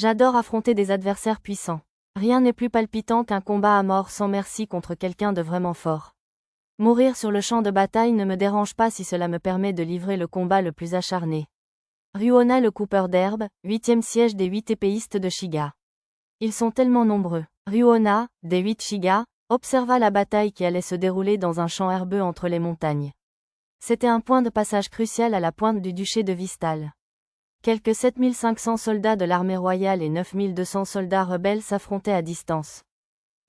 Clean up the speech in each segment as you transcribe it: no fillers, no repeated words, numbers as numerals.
J'adore affronter des adversaires puissants. Rien n'est plus palpitant qu'un combat à mort sans merci contre quelqu'un de vraiment fort. Mourir sur le champ de bataille ne me dérange pas si cela me permet de livrer le combat le plus acharné. Ruona le coupeur d'herbe, 8e siège des 8 épéistes de Shiga. Ils sont tellement nombreux. Ruona, des 8 Shiga, observa la bataille qui allait se dérouler dans un champ herbeux entre les montagnes. C'était un point de passage crucial à la pointe du duché de Vystal. Quelques 7500 soldats de l'armée royale et 9200 soldats rebelles s'affrontaient à distance.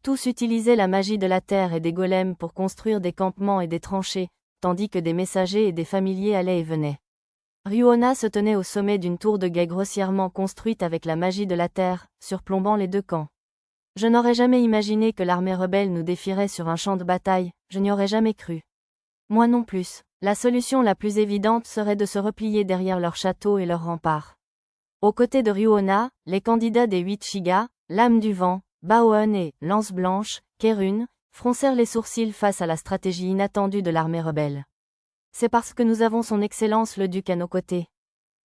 Tous utilisaient la magie de la terre et des golems pour construire des campements et des tranchées, tandis que des messagers et des familiers allaient et venaient. Ruona se tenait au sommet d'une tour de guet grossièrement construite avec la magie de la terre, surplombant les deux camps. Je n'aurais jamais imaginé que l'armée rebelle nous défierait sur un champ de bataille, je n'y aurais jamais cru. Moi non plus. La solution la plus évidente serait de se replier derrière leur château et leurs remparts. Aux côtés de Ruona, les candidats des 8 Shiga, Lame du vent, Baoen et Lance blanche, Kerun, froncèrent les sourcils face à la stratégie inattendue de l'armée rebelle. C'est parce que nous avons son Excellence le Duc à nos côtés.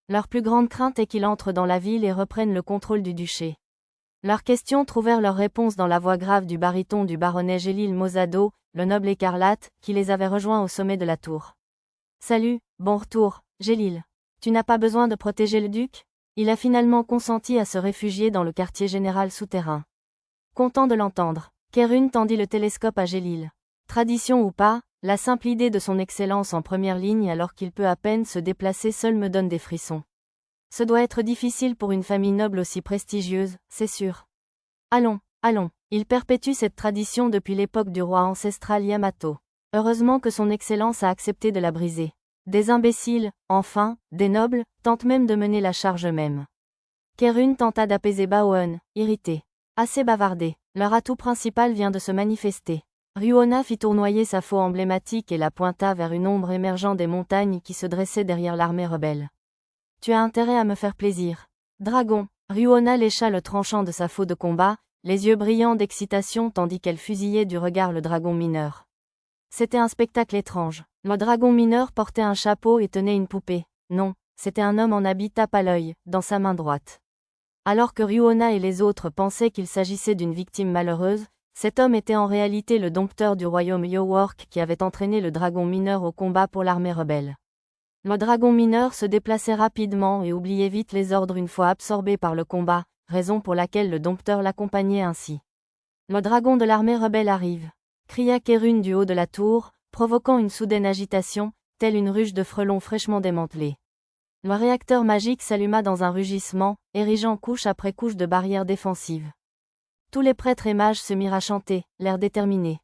Leur plus grande crainte est qu'il entre dans la ville et reprenne le contrôle du duché. Leurs questions trouvèrent leur réponse dans la voix grave du baryton du baronnet Gélil Mosado, le noble écarlate, qui les avait rejoints au sommet de la tour. Salut, bon retour, Gélil. Tu n'as pas besoin de protéger le duc? Il a finalement consenti à se réfugier dans le quartier général souterrain. Content de l'entendre, Kerun tendit le télescope à Gélil. Tradition ou pas, la simple idée de son excellence en première ligne alors qu'il peut à peine se déplacer seul me donne des frissons. Ce doit être difficile pour une famille noble aussi prestigieuse, c'est sûr. Allons, allons, il perpétue cette tradition depuis l'époque du roi ancestral Yamato. Heureusement que son excellence a accepté de la briser. Des imbéciles, enfin, des nobles, tentent même de mener la charge eux-mêmes. Kerun tenta d'apaiser Baoen, irrité. Assez bavardé, leur atout principal vient de se manifester. Ruona fit tournoyer sa faux emblématique et la pointa vers une ombre émergeant des montagnes qui se dressait derrière l'armée rebelle. Tu as intérêt à me faire plaisir. Dragon, Ruona lécha le tranchant de sa faux de combat, les yeux brillants d'excitation tandis qu'elle fusillait du regard le dragon mineur. C'était un spectacle étrange. Le dragon mineur portait un chapeau et tenait une poupée. Non, c'était un homme en habit tape à l'œil, dans sa main droite. Alors que Ruona et les autres pensaient qu'il s'agissait d'une victime malheureuse, cet homme était en réalité le dompteur du royaume Yowork qui avait entraîné le dragon mineur au combat pour l'armée rebelle. Le dragon mineur se déplaçait rapidement et oubliait vite les ordres une fois absorbé par le combat, raison pour laquelle le dompteur l'accompagnait ainsi. Le dragon de l'armée rebelle arrive, cria Kerun du haut de la tour, provoquant une soudaine agitation, telle une ruche de frelons fraîchement démantelée. Le réacteur magique s'alluma dans un rugissement, érigeant couche après couche de barrières défensives. Tous les prêtres et mages se mirent à chanter, l'air déterminé.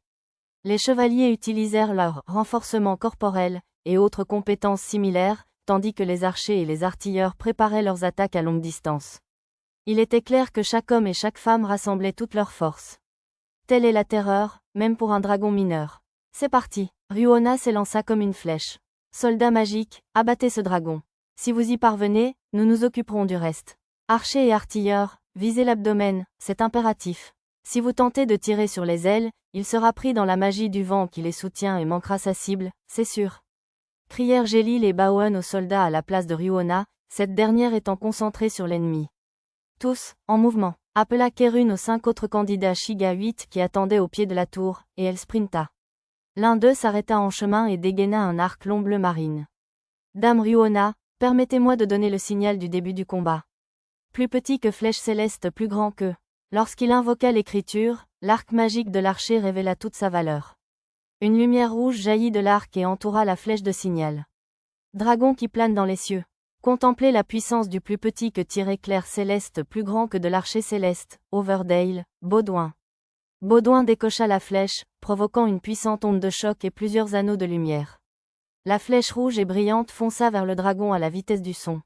Les chevaliers utilisèrent leur renforcement corporel et autres compétences similaires, tandis que les archers et les artilleurs préparaient leurs attaques à longue distance. Il était clair que chaque homme et chaque femme rassemblaient toutes leurs forces. Telle est la terreur, même pour un dragon mineur. C'est parti, Ruona s'élança comme une flèche. Soldats magiques, abattez ce dragon. Si vous y parvenez, nous nous occuperons du reste. Archers et artilleurs, visez l'abdomen, c'est impératif. Si vous tentez de tirer sur les ailes, il sera pris dans la magie du vent qui les soutient et manquera sa cible, c'est sûr. Crièrent Gélil et Baoen aux soldats à la place de Ruona, cette dernière étant concentrée sur l'ennemi. Tous, en mouvement, appela Kerun aux 5 autres candidats Shiga 8 qui attendaient au pied de la tour, et elle sprinta. L'un d'eux s'arrêta en chemin et dégaina un arc long bleu marine. Dame Ruona, permettez-moi de donner le signal du début du combat. Plus petit que flèche céleste, plus grand que. Lorsqu'il invoqua l'écriture, l'arc magique de l'archer révéla toute sa valeur. Une lumière rouge jaillit de l'arc et entoura la flèche de signal. Dragon qui plane dans les cieux. Contemplez la puissance du plus petit que tir éclair céleste plus grand que de l'archer céleste, Overdale, Baudouin. Baudouin décocha la flèche, provoquant une puissante onde de choc et plusieurs anneaux de lumière. La flèche rouge et brillante fonça vers le dragon à la vitesse du son.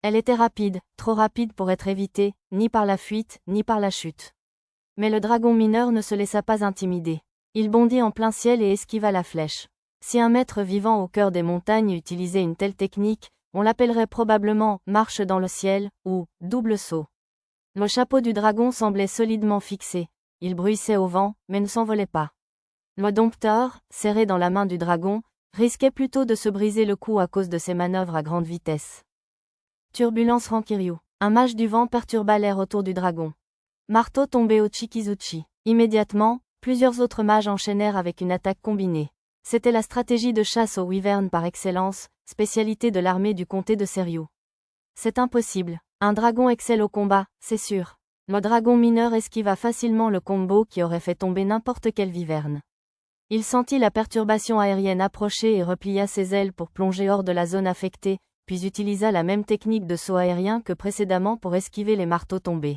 Elle était rapide, trop rapide pour être évitée, ni par la fuite, ni par la chute. Mais le dragon mineur ne se laissa pas intimider. Il bondit en plein ciel et esquiva la flèche. Si un maître vivant au cœur des montagnes utilisait une telle technique, on l'appellerait probablement « marche dans le ciel » ou « double saut ». Le chapeau du dragon semblait solidement fixé. Il bruissait au vent, mais ne s'envolait pas. Le dompteur, serré dans la main du dragon, risquait plutôt de se briser le cou à cause de ses manœuvres à grande vitesse. Turbulence Rankiryu. Un mage du vent perturba l'air autour du dragon. Marteau tombé au Chikizuchi. Immédiatement, plusieurs autres mages enchaînèrent avec une attaque combinée. C'était la stratégie de chasse aux wyverns par excellence, spécialité de l'armée du comté de Seiryu. C'est impossible. Un dragon excelle au combat, c'est sûr. Le dragon mineur esquiva facilement le combo qui aurait fait tomber n'importe quel wyvern. Il sentit la perturbation aérienne approcher et replia ses ailes pour plonger hors de la zone affectée, puis utilisa la même technique de saut aérien que précédemment pour esquiver les marteaux tombés.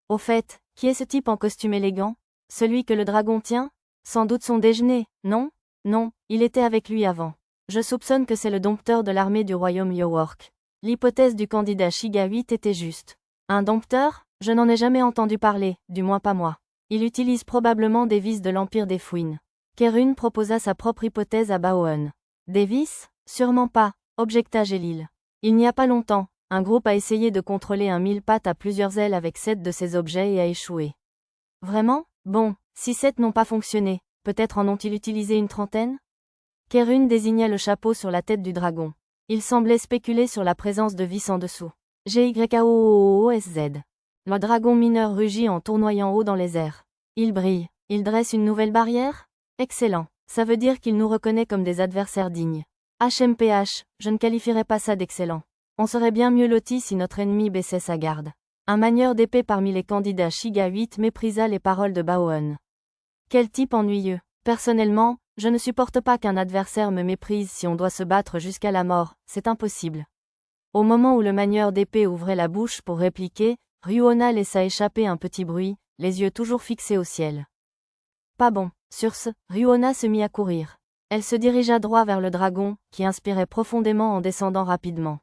Au fait, qui est ce type en costume élégant? Celui que le dragon tient? Sans doute son déjeuner, non? Non, il était avec lui avant. Je soupçonne que c'est le dompteur de l'armée du royaume Yowork. L'hypothèse du candidat Shiga 8 était juste. Un dompteur? Je n'en ai jamais entendu parler, du moins pas moi. Il utilise probablement des vices de l'Empire des Fouines. Kerun proposa sa propre hypothèse à Baoen. Des vices? Sûrement pas, objecta Gélil. Il n'y a pas longtemps, un groupe a essayé de contrôler un mille-pattes à plusieurs ailes avec 7 de ces objets et a échoué. Vraiment? Bon, si 7 n'ont pas fonctionné, peut-être en ont-ils utilisé une trentaine? Kerun désigna le chapeau sur la tête du dragon. Il semblait spéculer sur la présence de vis en dessous. GYKOOOSZ. Le dragon mineur rugit en tournoyant haut dans les airs. Il brille. Il dresse une nouvelle barrière? Excellent. Ça veut dire qu'il nous reconnaît comme des adversaires dignes. HMPH, je ne qualifierais pas ça d'excellent. On serait bien mieux loti si notre ennemi baissait sa garde. Un manieur d'épée parmi les candidats Shiga 8 méprisa les paroles de Baoen. Quel type ennuyeux. Personnellement, je ne supporte pas qu'un adversaire me méprise si on doit se battre jusqu'à la mort, c'est impossible. Au moment où le manieur d'épée ouvrait la bouche pour répliquer, Ryuona laissa échapper un petit bruit, les yeux toujours fixés au ciel. Pas bon. Sur ce, Ryuona se mit à courir. Elle se dirigea droit vers le dragon, qui inspirait profondément en descendant rapidement.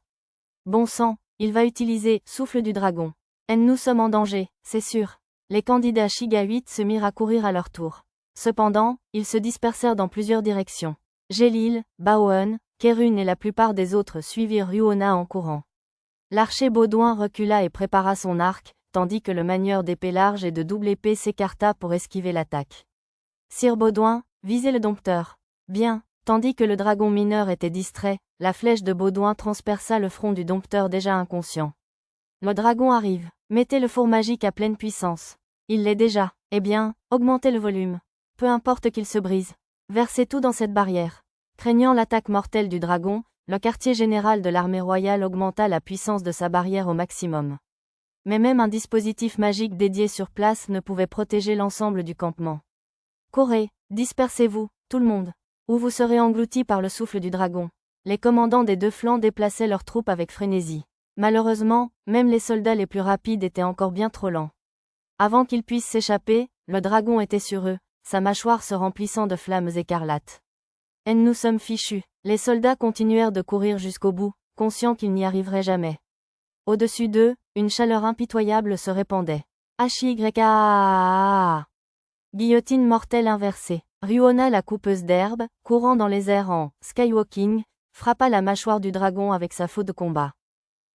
Bon sang, il va utiliser « souffle du dragon ». Nous sommes en danger, c'est sûr. Les candidats Shiga 8 se mirent à courir à leur tour. Cependant, ils se dispersèrent dans plusieurs directions. Gélil, Baoen, Kerun et la plupart des autres suivirent Ryuona en courant. L'archer Baudouin recula et prépara son arc, tandis que le manieur d'épée large et de double épée s'écarta pour esquiver l'attaque. Sire Baudouin, visez le dompteur. Bien, tandis que le dragon mineur était distrait, la flèche de Baudouin transperça le front du dompteur déjà inconscient. Le dragon arrive. Mettez le four magique à pleine puissance. Il l'est déjà. Eh bien, augmentez le volume. Peu importe qu'il se brise. Versez tout dans cette barrière. Craignant l'attaque mortelle du dragon, le quartier général de l'armée royale augmenta la puissance de sa barrière au maximum. Mais même un dispositif magique dédié sur place ne pouvait protéger l'ensemble du campement. Courez, dispersez-vous, tout le monde. Ou vous serez engloutis par le souffle du dragon. Les commandants des deux flancs déplaçaient leurs troupes avec frénésie. Malheureusement, même les soldats les plus rapides étaient encore bien trop lents. Avant qu'ils puissent s'échapper, le dragon était sur eux, sa mâchoire se remplissant de flammes écarlates. Nous sommes fichus. Les soldats continuèrent de courir jusqu'au bout, conscients qu'ils n'y arriveraient jamais. Au-dessus d'eux, une chaleur impitoyable se répandait. HYKAAAA. Guillotine mortelle inversée. Ryuona la coupeuse d'herbe, courant dans les airs en skywalking, frappa la mâchoire du dragon avec sa faux de combat.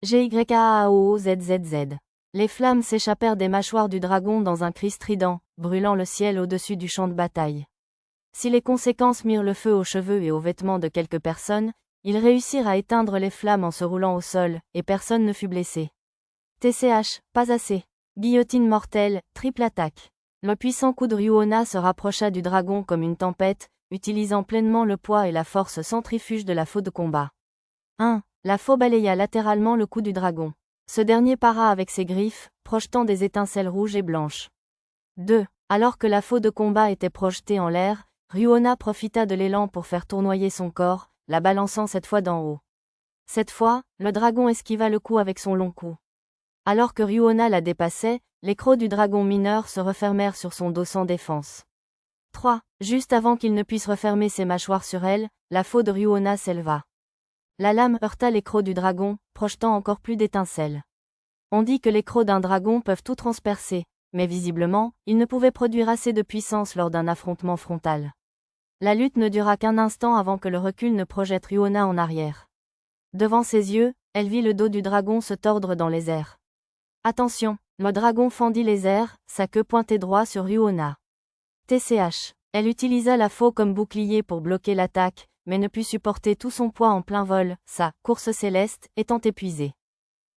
GYKAOZZZ. Les flammes s'échappèrent des mâchoires du dragon dans un cri strident, brûlant le ciel au-dessus du champ de bataille. Si les conséquences mirent le feu aux cheveux et aux vêtements de quelques personnes, ils réussirent à éteindre les flammes en se roulant au sol, et personne ne fut blessé. TCH, pas assez. Guillotine mortelle, triple attaque. Le puissant coup de Ryuona se rapprocha du dragon comme une tempête, utilisant pleinement le poids et la force centrifuge de la faux de combat. 1. La faux balaya latéralement le cou du dragon. Ce dernier para avec ses griffes, projetant des étincelles rouges et blanches. 2. Alors que la faux de combat était projetée en l'air, Ryuona profita de l'élan pour faire tournoyer son corps, la balançant cette fois d'en haut. Cette fois, le dragon esquiva le coup avec son long cou. Alors que Ryuona la dépassait, les crocs du dragon mineur se refermèrent sur son dos sans défense. 3. Juste avant qu'il ne puisse refermer ses mâchoires sur elle, la faux de Ryuona s'éleva. La lame heurta les crocs du dragon, projetant encore plus d'étincelles. On dit que les crocs d'un dragon peuvent tout transpercer, mais visiblement, ils ne pouvaient produire assez de puissance lors d'un affrontement frontal. La lutte ne dura qu'un instant avant que le recul ne projette Ryuona en arrière. Devant ses yeux, elle vit le dos du dragon se tordre dans les airs. Attention, le dragon fendit les airs, sa queue pointée droit sur Ryuona. TCH. Elle utilisa la faux comme bouclier pour bloquer l'attaque, mais ne put supporter tout son poids en plein vol, sa course céleste étant épuisée.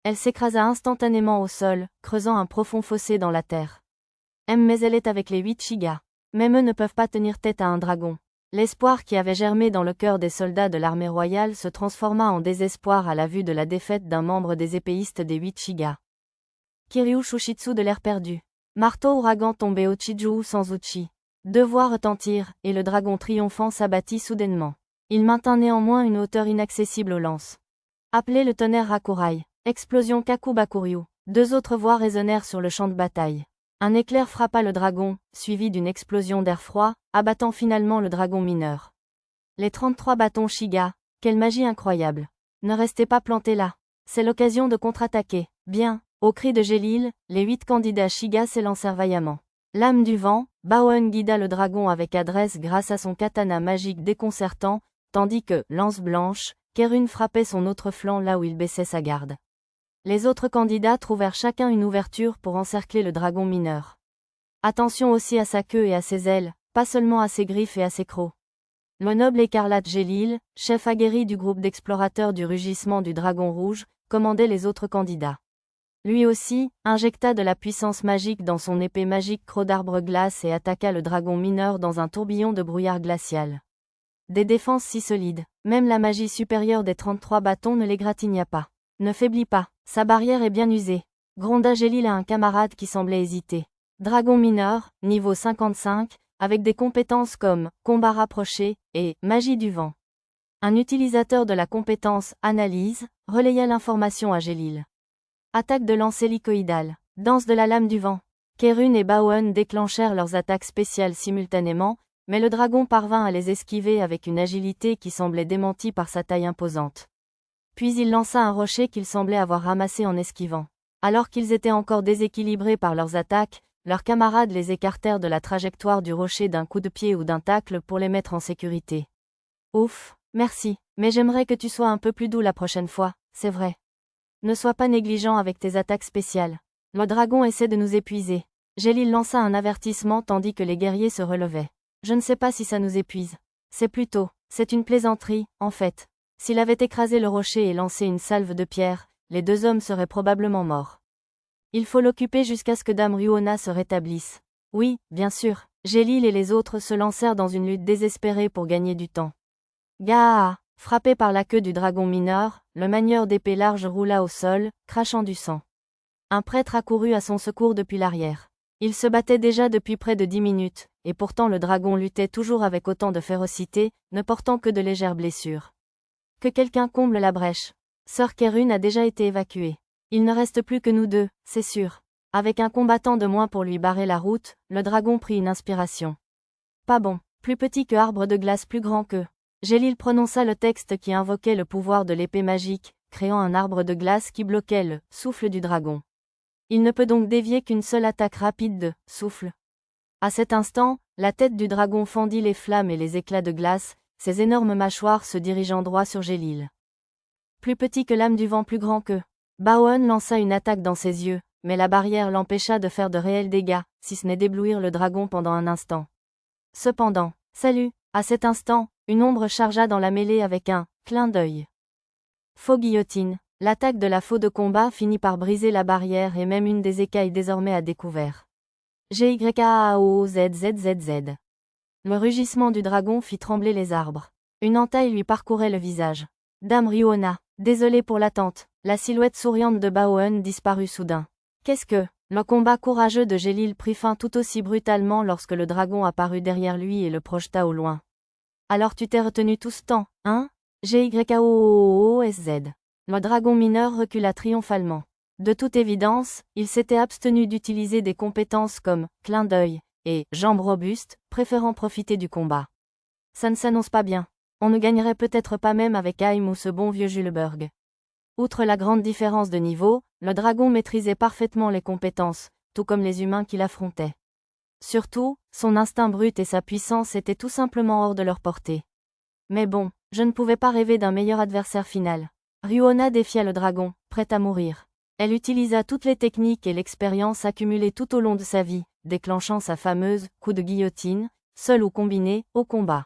Elle s'écrasa instantanément au sol, creusant un profond fossé dans la terre. Mais elle est avec les 8 Shiga. Même eux ne peuvent pas tenir tête à un dragon. L'espoir qui avait germé dans le cœur des soldats de l'armée royale se transforma en désespoir à la vue de la défaite d'un membre des épéistes des 8 Shiga. Kiryu Shushitsu de l'air perdu. Marteau ouragan tombé au Chijuu sans Uchi. 2 voix retentirent, et le dragon triomphant s'abattit soudainement. Il maintint néanmoins une hauteur inaccessible aux lances. Appelé le tonnerre Rakurai. Explosion Kakubakuryu. 2 autres voix résonnèrent sur le champ de bataille. Un éclair frappa le dragon, suivi d'une explosion d'air froid, abattant finalement le dragon mineur. Les 33 bâtons Shiga, quelle magie incroyable. Ne restez pas plantés là. C'est l'occasion de contre-attaquer. Bien. Au cri de Gélil, les 8 candidats Shiga s'élancèrent vaillamment. Lame du vent, Baoen guida le dragon avec adresse grâce à son katana magique déconcertant, tandis que, lance blanche, Kerun frappait son autre flanc là où il baissait sa garde. Les autres candidats trouvèrent chacun une ouverture pour encercler le dragon mineur. Attention aussi à sa queue et à ses ailes, pas seulement à ses griffes et à ses crocs. Le noble écarlate Gélil, chef aguerri du groupe d'explorateurs du rugissement du dragon rouge, commandait les autres candidats. Lui aussi, injecta de la puissance magique dans son épée magique croc d'arbre glace et attaqua le dragon mineur dans un tourbillon de brouillard glacial. Des défenses si solides, même la magie supérieure des 33 bâtons ne l'égratigna pas. Ne faiblit pas, sa barrière est bien usée. Gronda Gélil à un camarade qui semblait hésiter. Dragon mineur, niveau 55, avec des compétences comme combat rapproché et magie du vent. Un utilisateur de la compétence analyse relaya l'information à Gélil. Attaque de lance hélicoïdale. Danse de la lame du vent. Kerun et Baoen déclenchèrent leurs attaques spéciales simultanément, mais le dragon parvint à les esquiver avec une agilité qui semblait démentie par sa taille imposante. Puis il lança un rocher qu'il semblait avoir ramassé en esquivant. Alors qu'ils étaient encore déséquilibrés par leurs attaques, leurs camarades les écartèrent de la trajectoire du rocher d'un coup de pied ou d'un tacle pour les mettre en sécurité. Ouf, merci, mais j'aimerais que tu sois un peu plus doux la prochaine fois, c'est vrai. Ne sois pas négligent avec tes attaques spéciales. Le dragon essaie de nous épuiser. Gélil lança un avertissement tandis que les guerriers se relevaient. Je ne sais pas si ça nous épuise. C'est une plaisanterie, en fait. S'il avait écrasé le rocher et lancé une salve de pierre, les 2 hommes seraient probablement morts. Il faut l'occuper jusqu'à ce que Dame Ryuona se rétablisse. Oui, bien sûr. Gélil et les autres se lancèrent dans une lutte désespérée pour gagner du temps. Gaa! Frappé par la queue du dragon mineur, le manieur d'épée large roula au sol, crachant du sang. Un prêtre accourut à son secours depuis l'arrière. Il se battait déjà depuis près de 10 minutes, et pourtant le dragon luttait toujours avec autant de férocité, ne portant que de légères blessures. Que quelqu'un comble la brèche. Sœur Kerun a déjà été évacuée. Il ne reste plus que nous 2, c'est sûr. Avec un combattant de moins pour lui barrer la route, le dragon prit une inspiration. Pas bon, plus petit que arbre de glace plus grand que... Gélil prononça le texte qui invoquait le pouvoir de l'épée magique, créant un arbre de glace qui bloquait le souffle du dragon. Il ne peut donc dévier qu'une seule attaque rapide de souffle. À cet instant, la tête du dragon fendit les flammes et les éclats de glace, ses énormes mâchoires se dirigeant droit sur Gélil. Plus petit que l'âme du vent, plus grand que... Baoen lança une attaque dans ses yeux, mais la barrière l'empêcha de faire de réels dégâts, si ce n'est d'éblouir le dragon pendant un instant. Cependant, salut, à cet instant, une ombre chargea dans la mêlée avec un clin d'œil. Faux guillotine. L'attaque de la faux de combat finit par briser la barrière et même une des écailles désormais à découvert. GYAOZZZZ. Le rugissement du dragon fit trembler les arbres. Une entaille lui parcourait le visage. Dame Ryuona, désolée pour l'attente, la silhouette souriante de Baoen disparut soudain. Qu'est-ce que... Le combat courageux de Gélil prit fin tout aussi brutalement lorsque le dragon apparut derrière lui et le projeta au loin. Alors tu t'es retenu tout ce temps, hein? GYAOZZ. Le dragon mineur recula triomphalement. De toute évidence, il s'était abstenu d'utiliser des compétences comme clin d'œil et jambes robustes, préférant profiter du combat. Ça ne s'annonce pas bien. On ne gagnerait peut-être pas même avec Haim ou ce bon vieux Juleberg. Outre la grande différence de niveau, le dragon maîtrisait parfaitement les compétences, tout comme les humains qui l'affrontaient. Surtout, son instinct brut et sa puissance étaient tout simplement hors de leur portée. Mais bon, je ne pouvais pas rêver d'un meilleur adversaire final. Ryuona défia le dragon, prête à mourir. Elle utilisa toutes les techniques et l'expérience accumulées tout au long de sa vie, déclenchant sa fameuse coup de guillotine, seule ou combinée, au combat.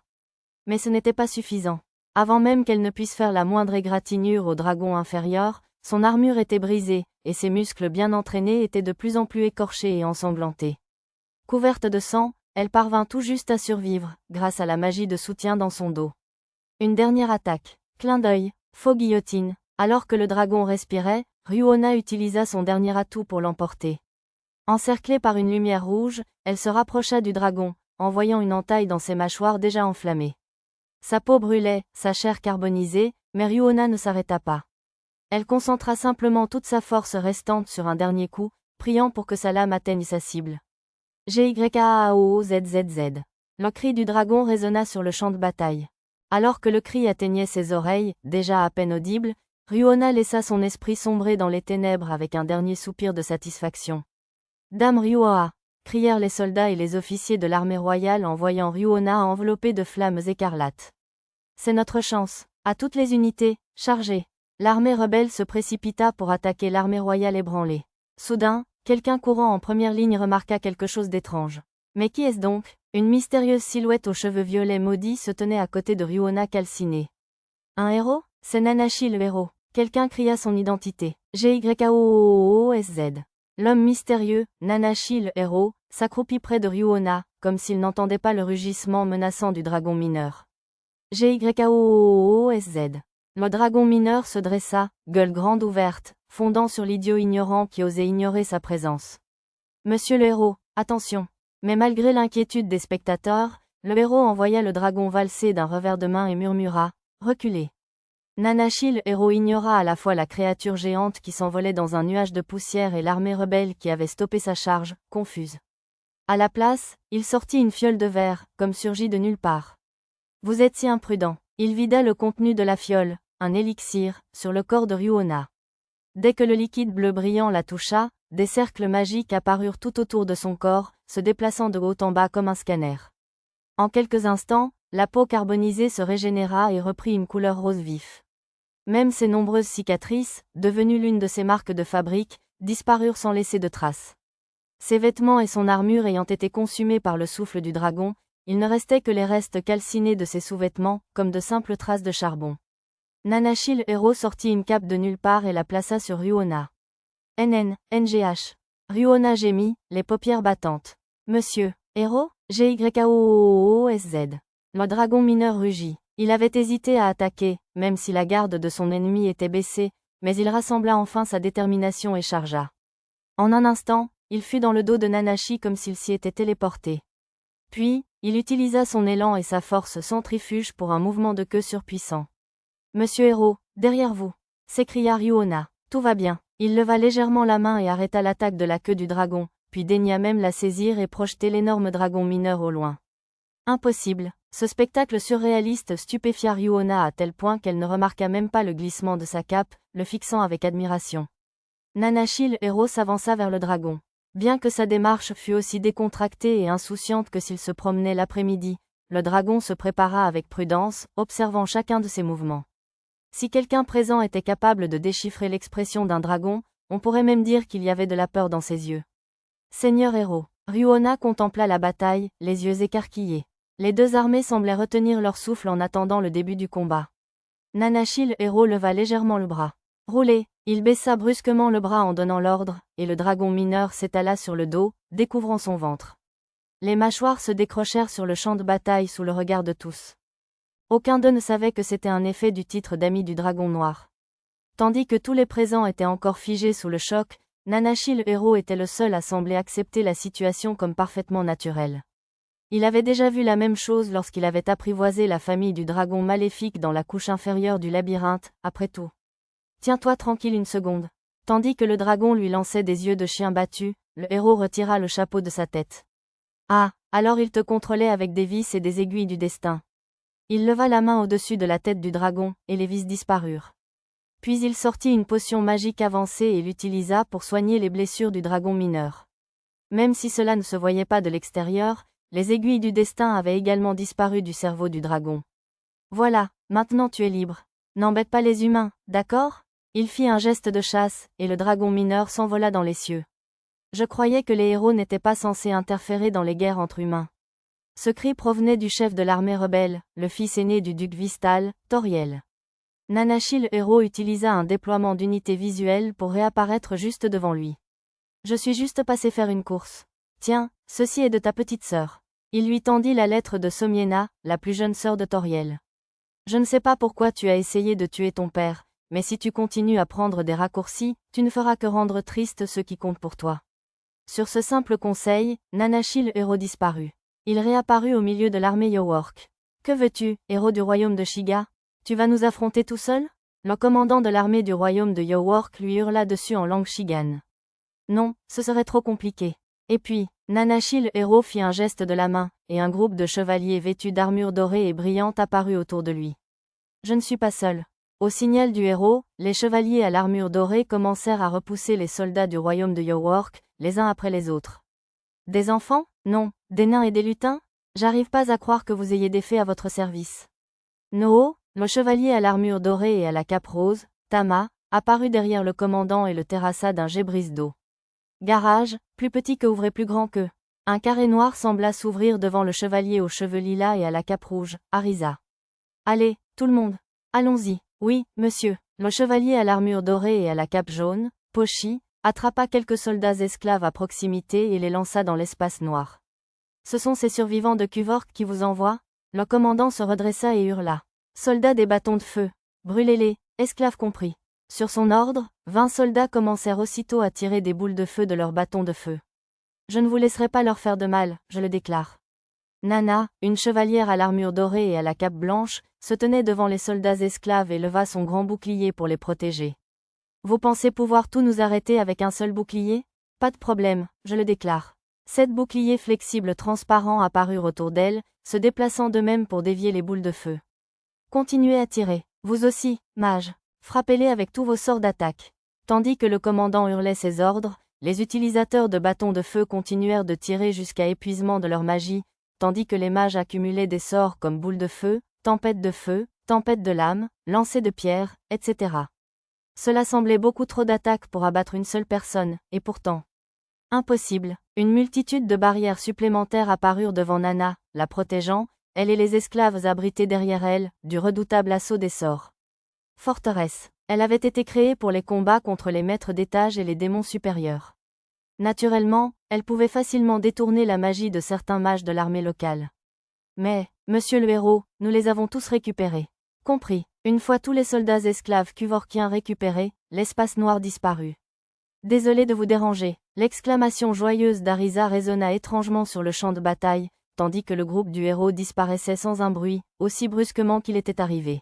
Mais ce n'était pas suffisant. Avant même qu'elle ne puisse faire la moindre égratignure au dragon inférieur, Son armure était brisée, et ses muscles bien entraînés étaient de plus en plus écorchés et ensanglantés. Couverte de sang, elle parvint tout juste à survivre, grâce à la magie de soutien dans son dos. Une dernière attaque. Clin d'œil, faux guillotine. Alors que le dragon respirait, Ryuona utilisa son dernier atout pour l'emporter. Encerclée par une lumière rouge, elle se rapprocha du dragon, en voyant une entaille dans ses mâchoires déjà enflammées. Sa peau brûlait, sa chair carbonisée, mais Ryuona ne s'arrêta pas. Elle concentra simplement toute sa force restante sur un dernier coup, priant pour que sa lame atteigne sa cible. GYAAOZZZ. Le cri du dragon résonna sur le champ de bataille. Alors que le cri atteignait ses oreilles, déjà à peine audibles, Ryuona laissa son esprit sombrer dans les ténèbres avec un dernier soupir de satisfaction. Dame Ryuoa, crièrent les soldats et les officiers de l'armée royale en voyant Ryuona enveloppée de flammes écarlates. C'est notre chance. À toutes les unités, chargez. L'armée rebelle se précipita pour attaquer l'armée royale ébranlée. Soudain, quelqu'un courant en première ligne remarqua quelque chose d'étrange. Mais qui est-ce donc? Une mystérieuse silhouette aux cheveux violets maudits se tenait à côté de Ryuona calcinée. Un héros? C'est Nanashi le héros. Quelqu'un cria son identité. GYAOOOSZ. L'homme mystérieux, Nanashi le héros, s'accroupit près de Ryuona, comme s'il n'entendait pas le rugissement menaçant du dragon mineur. GYAOOOSZ. Le dragon mineur se dressa, gueule grande ouverte, fondant sur l'idiot ignorant qui osait ignorer sa présence. Monsieur le héros, attention. Mais malgré l'inquiétude des spectateurs, le héros envoya le dragon valser d'un revers de main et murmura « Reculez ». Nanashi le héros ignora à la fois la créature géante qui s'envolait dans un nuage de poussière et l'armée rebelle qui avait stoppé sa charge, confuse. À la place, il sortit une fiole de verre, comme surgie de nulle part. Vous êtes si imprudent. Il vida le contenu de la fiole, un élixir, sur le corps de Ryuona. Dès que le liquide bleu brillant la toucha, des cercles magiques apparurent tout autour de son corps, se déplaçant de haut en bas comme un scanner. En quelques instants, la peau carbonisée se régénéra et reprit une couleur rose vif. Même ses nombreuses cicatrices, devenues l'une de ses marques de fabrique, disparurent sans laisser de traces. Ses vêtements et son armure ayant été consumés par le souffle du dragon, il ne restait que les restes calcinés de ses sous-vêtements, comme de simples traces de charbon. Nanashi le héros sortit une cape de nulle part et la plaça sur Ryuona. NGH. Ryuona gémit, les paupières battantes. Monsieur, héros? GYAOOOSZ. Le dragon mineur rugit. Il avait hésité à attaquer, même si la garde de son ennemi était baissée, mais il rassembla enfin sa détermination et chargea. En un instant, il fut dans le dos de Nanashi comme s'il s'y était téléporté. Puis, il utilisa son élan et sa force centrifuge pour un mouvement de queue surpuissant. Monsieur héros, derrière vous, s'écria Ryuona. Tout va bien. Il leva légèrement la main et arrêta l'attaque de la queue du dragon, puis daigna même la saisir et projeter l'énorme dragon mineur au loin. Impossible. Ce spectacle surréaliste stupéfia Ryuona à tel point qu'elle ne remarqua même pas le glissement de sa cape, le fixant avec admiration. Nanashi le héros s'avança vers le dragon. Bien que sa démarche fût aussi décontractée et insouciante que s'il se promenait l'après-midi, le dragon se prépara avec prudence, observant chacun de ses mouvements. Si quelqu'un présent était capable de déchiffrer l'expression d'un dragon, on pourrait même dire qu'il y avait de la peur dans ses yeux. Seigneur héros, Ryuona contempla la bataille, les yeux écarquillés. Les deux armées semblaient retenir leur souffle en attendant le début du combat. Nanashi le héros leva légèrement le bras. Roulez, il baissa brusquement le bras en donnant l'ordre, et le dragon mineur s'étala sur le dos, découvrant son ventre. Les mâchoires se décrochèrent sur le champ de bataille sous le regard de tous. Aucun d'eux ne savait que c'était un effet du titre d'ami du dragon noir. Tandis que tous les présents étaient encore figés sous le choc, Nanashi le héros était le seul à sembler accepter la situation comme parfaitement naturelle. Il avait déjà vu la même chose lorsqu'il avait apprivoisé la famille du dragon maléfique dans la couche inférieure du labyrinthe, après tout. Tiens-toi tranquille une seconde. Tandis que le dragon lui lançait des yeux de chien battu, le héros retira le chapeau de sa tête. Ah, alors il te contrôlait avec des vis et des aiguilles du destin. Il leva la main au-dessus de la tête du dragon, et les vis disparurent. Puis il sortit une potion magique avancée et l'utilisa pour soigner les blessures du dragon mineur. Même si cela ne se voyait pas de l'extérieur, les aiguilles du destin avaient également disparu du cerveau du dragon. Voilà, maintenant tu es libre. N'embête pas les humains, d'accord? Il fit un geste de chasse, et le dragon mineur s'envola dans les cieux. Je croyais que les héros n'étaient pas censés interférer dans les guerres entre humains. Ce cri provenait du chef de l'armée rebelle, le fils aîné du duc Vistal, Toriel. Nanashi le héros utilisa un déploiement d'unités visuelles pour réapparaître juste devant lui. Je suis juste passé faire une course. Tiens, ceci est de ta petite sœur. Il lui tendit la lettre de Somiena, la plus jeune sœur de Toriel. Je ne sais pas pourquoi tu as essayé de tuer ton père, mais si tu continues à prendre des raccourcis, tu ne feras que rendre triste ceux qui comptent pour toi. Sur ce simple conseil, Nanashi le héros disparut. Il réapparut au milieu de l'armée Yowork. Que veux-tu, héros du royaume de Shiga? Tu vas nous affronter tout seul? Le commandant de l'armée du royaume de Yowork lui hurla dessus en langue Shigan. Non, ce serait trop compliqué. Et puis, Nanashi le héros fit un geste de la main, et un groupe de chevaliers vêtus d'armures dorées et brillantes apparut autour de lui. Je ne suis pas seul. Au signal du héros, les chevaliers à l'armure dorée commencèrent à repousser les soldats du royaume de Yowork, les uns après les autres. Des enfants? Non. Des nains et des lutins? J'arrive pas à croire que vous ayez des fées à votre service. Noho, le chevalier à l'armure dorée et à la cape rose, Tama, apparut derrière le commandant et le terrassa d'un jet brise d'eau. Garage, plus petit que ouvrait plus grand que. Un carré noir sembla s'ouvrir devant le chevalier aux cheveux lilas et à la cape rouge, Arisa. Allez, tout le monde. Allons-y. Oui, monsieur. Le chevalier à l'armure dorée et à la cape jaune, Pochi, attrapa quelques soldats esclaves à proximité et les lança dans l'espace noir. Ce sont ces survivants de Kuvork qui vous envoient? Le commandant se redressa et hurla. Soldats des bâtons de feu. Brûlez-les, esclaves compris. Sur son ordre, 20 soldats commencèrent aussitôt à tirer des boules de feu de leurs bâtons de feu. Je ne vous laisserai pas leur faire de mal, je le déclare. Nana, une chevalière à l'armure dorée et à la cape blanche, se tenait devant les soldats esclaves et leva son grand bouclier pour les protéger. Vous pensez pouvoir tout nous arrêter avec un seul bouclier? Pas de problème, je le déclare. 7 boucliers flexibles transparents apparurent autour d'elle, se déplaçant d'eux-mêmes pour dévier les boules de feu. Continuez à tirer, vous aussi, mages. Frappez-les avec tous vos sorts d'attaque. Tandis que le commandant hurlait ses ordres, les utilisateurs de bâtons de feu continuèrent de tirer jusqu'à épuisement de leur magie, tandis que les mages accumulaient des sorts comme boule de feu, tempête de lames, lancer de pierres, etc. Cela semblait beaucoup trop d'attaques pour abattre une seule personne, et pourtant. Impossible, une multitude de barrières supplémentaires apparurent devant Nana, la protégeant, elle et les esclaves abrités derrière elle, du redoutable assaut des sorts. Forteresse. Elle avait été créée pour les combats contre les maîtres d'étage et les démons supérieurs. Naturellement, elle pouvait facilement détourner la magie de certains mages de l'armée locale. Mais, monsieur le héros, nous les avons tous récupérés. Compris. Une fois tous les soldats esclaves kuvorkiens récupérés, l'espace noir disparut. Désolé de vous déranger, l'exclamation joyeuse d'Arisa résonna étrangement sur le champ de bataille, tandis que le groupe du héros disparaissait sans un bruit, aussi brusquement qu'il était arrivé.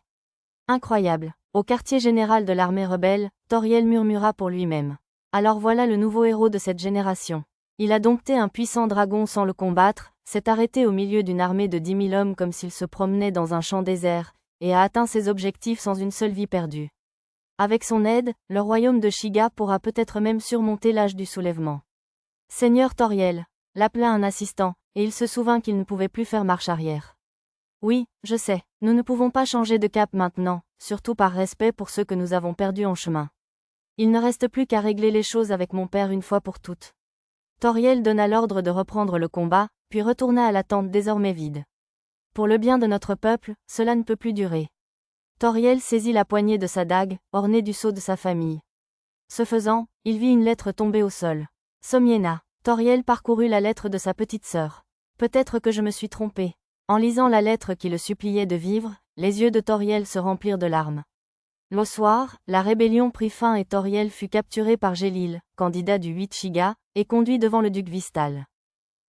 Incroyable. Au quartier général de l'armée rebelle, Toriel murmura pour lui-même. Alors voilà le nouveau héros de cette génération. Il a dompté un puissant dragon sans le combattre, s'est arrêté au milieu d'une armée de 10 000 hommes comme s'il se promenait dans un champ désert, et a atteint ses objectifs sans une seule vie perdue. Avec son aide, le royaume de Shiga pourra peut-être même surmonter l'âge du soulèvement. Seigneur Toriel, l'appela un assistant, et il se souvint qu'il ne pouvait plus faire marche arrière. Oui, je sais, nous ne pouvons pas changer de cap maintenant, surtout par respect pour ceux que nous avons perdus en chemin. Il ne reste plus qu'à régler les choses avec mon père une fois pour toutes. Toriel donna l'ordre de reprendre le combat, puis retourna à la tente désormais vide. Pour le bien de notre peuple, cela ne peut plus durer. Toriel saisit la poignée de sa dague, ornée du sceau de sa famille. Ce faisant, il vit une lettre tomber au sol. Somiena. Toriel parcourut la lettre de sa petite sœur. Peut-être que je me suis trompé. En lisant la lettre qui le suppliait de vivre, les yeux de Toriel se remplirent de larmes. Le soir, la rébellion prit fin et Toriel fut capturé par Gélil, candidat du 8 Shiga, et conduit devant le duc Vistal.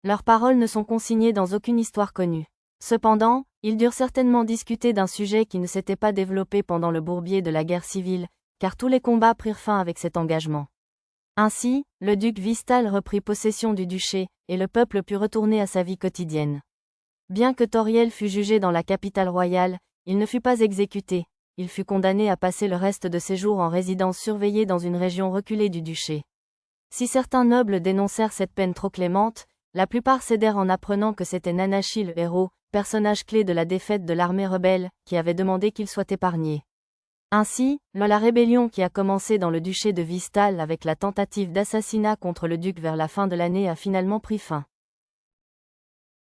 Leurs paroles ne sont consignées dans aucune histoire connue. Cependant, ils durent certainement discuter d'un sujet qui ne s'était pas développé pendant le bourbier de la guerre civile, car tous les combats prirent fin avec cet engagement. Ainsi, le duc Vistal reprit possession du duché, et le peuple put retourner à sa vie quotidienne. Bien que Toriel fût jugé dans la capitale royale, il ne fut pas exécuté, il fut condamné à passer le reste de ses jours en résidence surveillée dans une région reculée du duché. Si certains nobles dénoncèrent cette peine trop clémente, la plupart cédèrent en apprenant que c'était Nanashi le héros, personnage clé de la défaite de l'armée rebelle, qui avait demandé qu'il soit épargné. Ainsi, la rébellion qui a commencé dans le duché de Vistal avec la tentative d'assassinat contre le duc vers la fin de l'année a finalement pris fin.